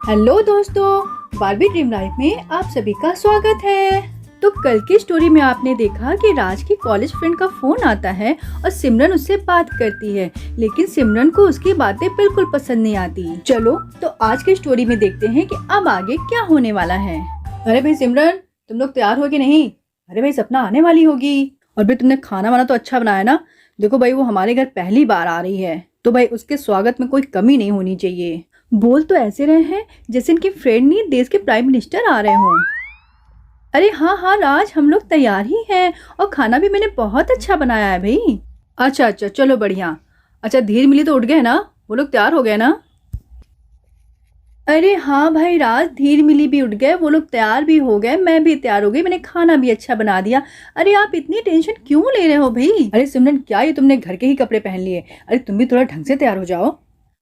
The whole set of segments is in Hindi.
हेलो दोस्तों, बारबी ड्रीम लाइफ में आप सभी का स्वागत है। तो कल की स्टोरी में आपने देखा कि राज की कॉलेज फ्रेंड का फोन आता है और सिमरन उससे बात करती है, लेकिन सिमरन को उसकी बातें बिल्कुल पसंद नहीं आती। चलो तो आज की स्टोरी में देखते हैं कि अब आगे क्या होने वाला है। अरे भाई सिमरन, तुम लोग तैयार हो कि नहीं? अरे भाई सपना आने वाली होगी। और भाई तुमने खाना वाना तो अच्छा बनाया ना? देखो भाई वो हमारे घर पहली बार आ रही है, तो भाई उसके स्वागत में कोई कमी नहीं होनी चाहिए। बोल तो ऐसे रहे हैं जैसे इनके फ्रेंड नहीं देश के प्राइम मिनिस्टर आ रहे हों। अरे हाँ हाँ राज, हम लोग तैयार ही हैं और खाना भी मैंने बहुत अच्छा बनाया है भाई। अच्छा अच्छा, चलो बढ़िया। अच्छा धीर मिली तो उठ गए ना? वो लोग तैयार हो गए ना? अरे हाँ भाई राज, धीर मिली भी उठ गए, वो लोग तैयार भी हो गए, मैं भी तैयार हो गई, मैंने खाना भी अच्छा बना दिया। अरे आप इतनी टेंशन क्यों ले रहे हो भाई? अरे सिमरन, क्या ये तुमने घर के ही कपड़े पहन लिए? अरे तुम भी थोड़ा ढंग से तैयार हो जाओ।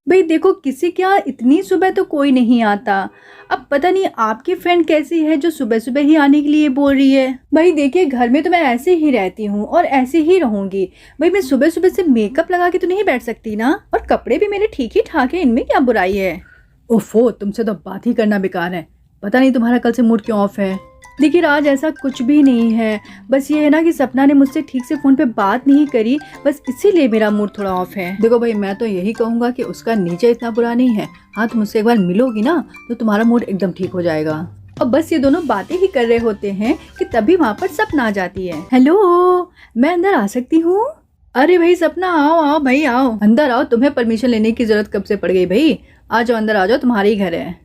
भाई देखो, किसी क्या इतनी सुबह तो कोई नहीं आता। अब पता नहीं आपकी फ्रेंड कैसी है जो सुबह सुबह ही आने के लिए बोल रही है। भाई देखिए, घर में तो मैं ऐसे ही रहती हूँ और ऐसे ही रहूंगी। भाई मैं सुबह सुबह से मेकअप लगा के तो नहीं बैठ सकती ना, और कपड़े भी मेरे ठीक ही ठाक है, इनमें क्या बुराई है। ओफो, तुमसे तो बात ही करना बेकार है। पता नहीं तुम्हारा कल से मूड क्यों ऑफ है। देखिए राज, ऐसा कुछ भी नहीं है, बस ये है ना कि सपना ने मुझसे ठीक से फोन पे बात नहीं करी, बस इसीलिए मेरा मूड थोड़ा ऑफ है। देखो भाई, मैं तो यही कहूंगा कि उसका नीचे इतना बुरा नहीं है। हाँ, तुम उससे एक बार मिलोगी ना तो तुम्हारा मूड एकदम ठीक हो जाएगा। और बस ये दोनों बातें ही कर रहे होते हैं कि तभी वहाँ पर सपना आ जाती है। हेलो, मैं अंदर आ सकती हूँ? अरे भाई सपना, आओ आओ भाई आओ, अंदर आओ। तुम्हें परमिशन लेने की जरूरत कब से पड़ गई भाई? आ जाओ अंदर आ जाओ, तुम्हारा ही घर है।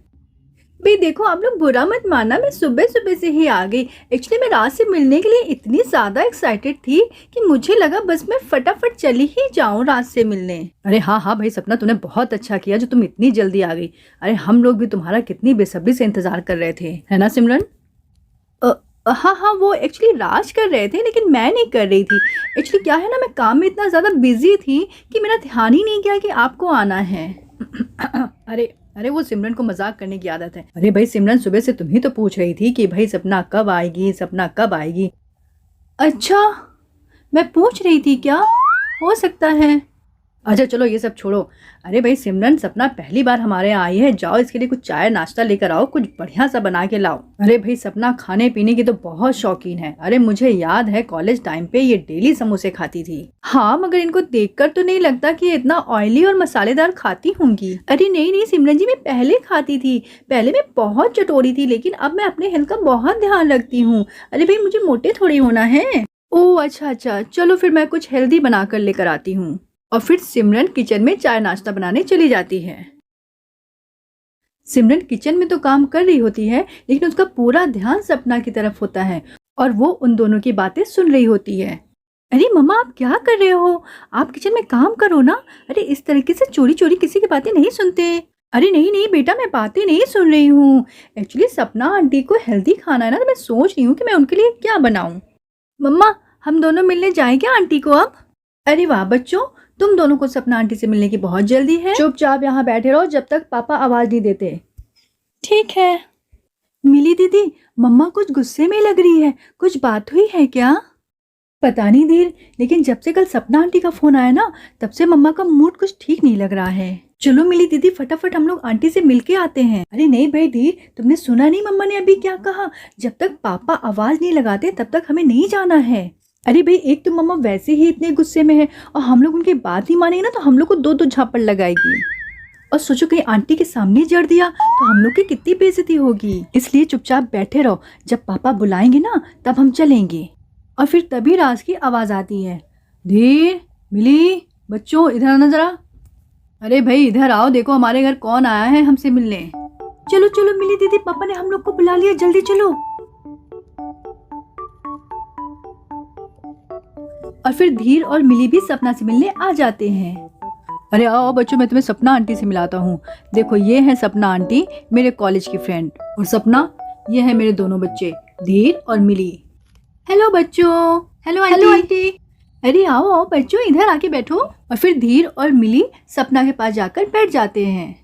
भाई देखो, आप लोग बुरा मत मानना, मैं सुबह सुबह से ही आ गई। एक्चुअली मैं रात से मिलने के लिए इतनी ज्यादा एक्साइटेड थी कि मुझे लगा बस मैं फटाफट चली ही जाऊं रात से मिलने। अरे हाँ हाँ भाई सपना, तूने बहुत अच्छा किया जो तुम इतनी जल्दी आ गई। अरे हम लोग भी तुम्हारा कितनी बेसब्री से इंतजार कर रहे थे, है ना सिमरन? हाँ हाँ, वो एक्चुअली राज कर रहे थे लेकिन मैं नहीं कर रही थी। एक्चुअली क्या है ना, मैं काम में इतना ज़्यादा बिजी थी कि मेरा ध्यान ही नहीं गया कि आपको आना है। अरे अरे, वो सिमरन को मजाक करने की आदत है। अरे भाई सिमरन, सुबह से तुम ही तो पूछ रही थी कि भाई सपना कब आएगी, सपना कब आएगी। अच्छा, मैं पूछ रही थी क्या? हो सकता है। अच्छा चलो ये सब छोड़ो। अरे भाई सिमरन, सपना पहली बार हमारे यहाँ आई है, जाओ इसके लिए कुछ चाय नाश्ता लेकर आओ, कुछ बढ़िया सा बना के लाओ। अरे भाई सपना खाने पीने की तो बहुत शौकीन है। अरे मुझे याद है कॉलेज टाइम पे ये डेली समोसे खाती थी। हाँ, मगर इनको देखकर तो नहीं लगता कि ये इतना ऑयली और मसालेदार खाती होंगी। अरे नहीं नहीं सिमरन जी, मैं पहले खाती थी, पहले मैं बहुत चटोरी थी, लेकिन अब मैं अपने हेल्थ का बहुत ध्यान रखती हूँ। अरे भाई मुझे मोटे थोड़ी होना है। ओह अच्छा अच्छा, चलो फिर मैं कुछ हेल्दी बना कर लेकर आती हूँ। और फिर सिमरन किचन में चाय नाश्ता बनाने चली जाती है। सिमरन किचन में तो काम कर रही होती है, लेकिन उसका पूरा ध्यान सपना की तरफ होता है और वो उन दोनों की बातें सुन रही होती है। अरे मम्मा, आप क्या कर रहे हो? आप किचन में काम करो ना। अरे इस तरीके से चोरी चोरी किसी की बातें नहीं सुनते। अरे नहीं नहीं बेटा, मैं बातें नहीं सुन रही हूँ। एक्चुअली सपना आंटी को हेल्दी खाना है ना, तो मैं सोच रही हूँ कि मैं उनके लिए क्या बनाऊं। मम्मा, हम दोनों मिलने जाएं क्या आंटी को अब? अरे वाह बच्चों, तुम दोनों को सपना आंटी से मिलने की बहुत जल्दी है। चुपचाप यहाँ बैठे रहो जब तक पापा आवाज नहीं देते। ठीक है। मिली दीदी, मम्मा कुछ गुस्से में लग रही है, कुछ बात हुई है क्या? पता नहीं धीर, लेकिन जब से कल सपना आंटी का फोन आया ना, तब से मम्मा का मूड कुछ ठीक नहीं लग रहा है। चलो मिली दीदी, फटाफट हम लोग आंटी से मिलके आते हैं। अरे नहीं भाई धीर, तुमने सुना नहीं मम्मा ने अभी क्या कहा? जब तक पापा आवाज नहीं लगाते तब तक हमें नहीं जाना है। अरे भाई, एक तो मम्मा वैसे ही इतने गुस्से में है और हम लोग उनकी बात ही मानेंगे ना तो हम लोग को दो दो झापड़ लगाएगी। और सोचो कहीं आंटी के सामने जड़ दिया तो हम लोग की कितनी बेइज्जती होगी। इसलिए चुपचाप बैठे रहो, जब पापा बुलाएंगे ना तब हम चलेंगे। और फिर तभी राज की आवाज आती है। धीर, मिली, बच्चों इधर आना जरा। अरे भाई इधर आओ, देखो हमारे घर कौन आया है हमसे मिलने। चलो चलो मिली दीदी, पापा ने हम लोग को बुला लिया, जल्दी चलो। और फिर धीर और मिली भी सपना से मिलने आ जाते हैं। अरे आओ बच्चों, मैं तुम्हें सपना आंटी से मिलाता हूँ। देखो ये है सपना आंटी, मेरे कॉलेज की फ्रेंड, और सपना ये है मेरे दोनों बच्चे, धीर और मिली। हेलो बच्चों। Hello aunty. अरे आओ आओ बच्चों, इधर आके बैठो। और फिर धीर और मिली सपना के पास जाकर बैठ जाते हैं।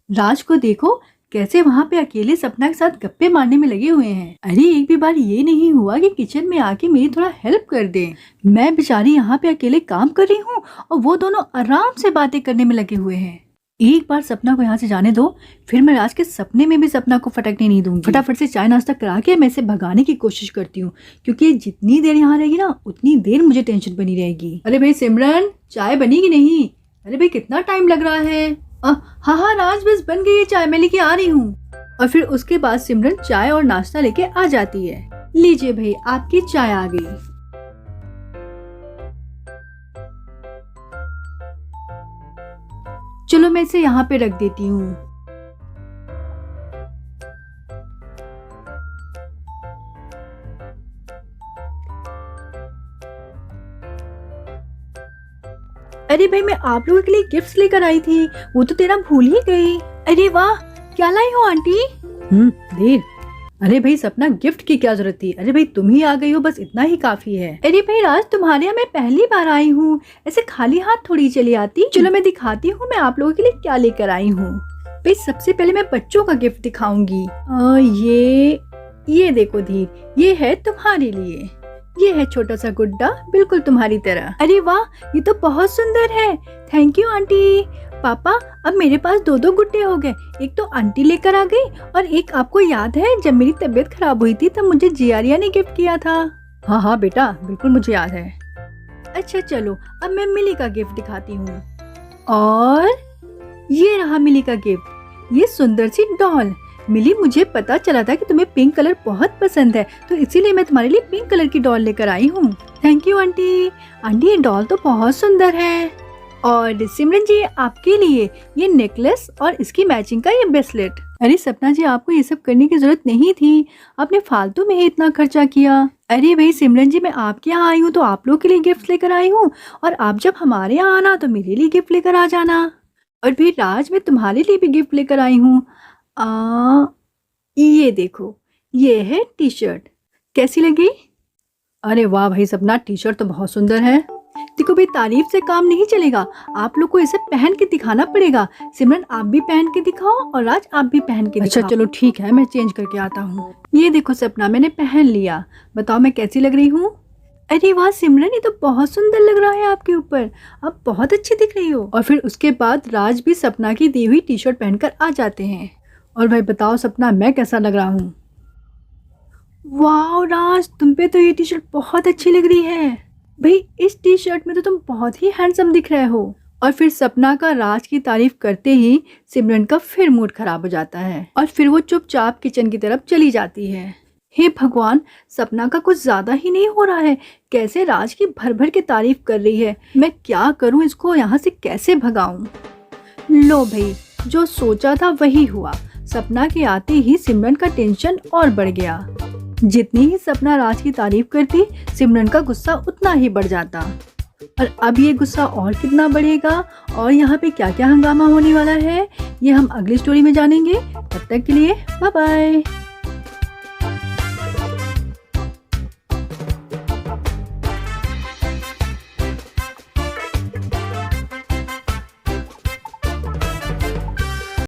राज को देखो कैसे वहाँ पे अकेले सपना के साथ गप्पे मारने में लगे हुए हैं। अरे एक भी बार ये नहीं हुआ कि किचन में आके मेरी थोड़ा हेल्प कर दे। मैं बेचारी यहाँ पे अकेले काम कर रही हूँ और वो दोनों आराम से बातें करने में लगे हुए हैं। एक बार सपना को यहाँ से जाने दो, फिर मैं राज के सपने में भी सपना को फटकने नहीं दूंगी। फटाफट से चाय नाश्ता करा के मैं इसे भगाने की कोशिश करती हूँ, क्योंकि ये जितनी देर यहाँ रहेगी ना उतनी देर मुझे टेंशन बनी रहेगी। अरे भाई सिमरन, चाय बनी कि नहीं? अरे भाई कितना टाइम लग रहा है? हाँ राज, बस बन गई है चाय, मैं लेके आ रही हूँ। और फिर उसके बाद सिमरन चाय और नाश्ता लेके आ जाती है। लीजिए भाई, आपकी चाय आ गई। चलो मैं इसे यहाँ पे रख देती हूँ। अरे भाई, मैं आप लोगों के लिए गिफ्ट्स लेकर आई थी, वो तो तेरा भूल ही गई। अरे वाह, क्या लाई हो आंटी? देर। अरे भाई सपना, गिफ्ट की क्या जरूरत थी? अरे भाई तुम ही आ गई हो, बस इतना ही काफी है। अरे भाई राज, तुम्हारे यहाँ मैं पहली बार आई हूँ, ऐसे खाली हाथ थोड़ी चली आती। चलो मैं दिखाती हूँ मैं आप लोगों के लिए क्या लेकर आई हूँ। भाई सबसे पहले मैं बच्चों का गिफ्ट दिखाऊंगी। ये देखो धीर, ये है तुम्हारे लिए। ये है छोटा सा गुड्डा, बिल्कुल तुम्हारी तरह। अरे वाह, ये तो बहुत सुंदर है। Thank you aunty. पापा, अब मेरे पास 2 गुड्डे हो गए। एक तो आंटी लेकर आ गई, और एक आपको याद है जब मेरी तबीयत खराब हुई थी तब मुझे जियारिया ने गिफ्ट किया था। हाँ बेटा, बिल्कुल मुझे याद है। अच्छा चलो, अब मैं मिली का गिफ्ट दिखाती हूँ। और ये रहा मिली का गिफ्ट, ये सुंदर सी डॉल। मिली, मुझे पता चला था कि तुम्हें पिंक कलर बहुत पसंद है, तो इसीलिए मैं तुम्हारे लिए पिंक कलर की डॉल लेकर आई हूँ। Thank you aunty. आंटी, ये डॉल तो बहुत सुंदर है। और सिमरन जी, आपके लिए ये नेकलेस और इसकी मैचिंग का ये ब्रेसलेट। अरे सपना जी, आपको ये सब करने की जरूरत नहीं थी, आपने फालतू में ही इतना खर्चा किया। अरे भाई सिमरन जी, मैं आपके यहाँ आई हूँ तो आप लोगों के लिए गिफ्ट लेकर आई हूँ, और आप जब हमारे यहाँ आना तो मेरे लिए गिफ्ट लेकर आ जाना। और फिर राज, मैं तुम्हारे लिए भी गिफ्ट लेकर आई हूँ। ये देखो, ये है टी शर्ट, कैसी लगी? अरे वाह भाई सपना, टी शर्ट तो बहुत सुंदर है। देखो भाई, तारीफ से काम नहीं चलेगा, आप लोग को इसे पहन के दिखाना पड़ेगा। सिमरन आप भी पहन के दिखाओ, और राज आप भी पहन के दिखाओ। अच्छा चलो ठीक है, मैं चेंज करके आता हूँ। ये देखो सपना, मैंने पहन लिया, बताओ मैं कैसी लग रही हूँ? अरे वाह सिमरन, ये तो बहुत सुंदर लग रहा है आपके ऊपर, आप बहुत अच्छी दिख रही हो। और फिर उसके बाद राज भी सपना की दी हुई टी शर्ट पहनकर आ जाते हैं। और भाई बताओ सपना, मैं कैसा लग रहा हूँ? वाह राज, तुम पे तो ये टी शर्ट बहुत अच्छी लग रही है। भाई इस टी शर्ट में तो तुम बहुत ही हैंडसम दिख रहे हो। और फिर सपना का राज की तारीफ करते ही सिमरन का फिर मूड खराब हो जाता है, और फिर वो चुपचाप किचन की तरफ चली जाती है। हे भगवान, सपना का कुछ ज्यादा ही नहीं हो रहा है, कैसे राज की भर भर के तारीफ कर रही है। मैं क्या करूं, इसको यहाँ से कैसे भगाऊं? लो भाई, जो सोचा था वही हुआ। सपना के आते ही सिमरन का टेंशन और बढ़ गया। जितनी ही सपना राज की तारीफ करती, सिमरन का गुस्सा उतना ही बढ़ जाता। और अब ये गुस्सा और कितना बढ़ेगा, और यहाँ पे क्या क्या हंगामा होने वाला है, ये हम अगली स्टोरी में जानेंगे। तब तक के लिए बाय बाय।